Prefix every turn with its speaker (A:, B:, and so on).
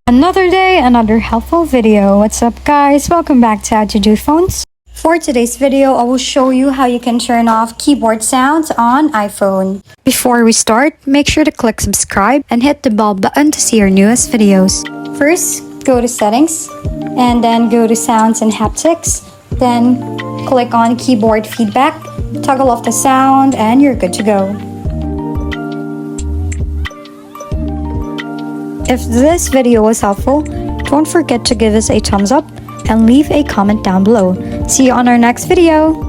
A: Another day, another helpful video. What's up guys? Welcome back to How to Do Phones. For today's video, I will show you how you can turn off keyboard sounds on iPhone. Before we start, make sure to click subscribe and hit the bell button to see our newest videos. First, go to settings and then go to sounds and haptics. Then click on keyboard feedback, toggle off the sound and you're good to go. If this video was helpful, don't forget to give us a thumbs up and leave a comment down below. See you on our next video!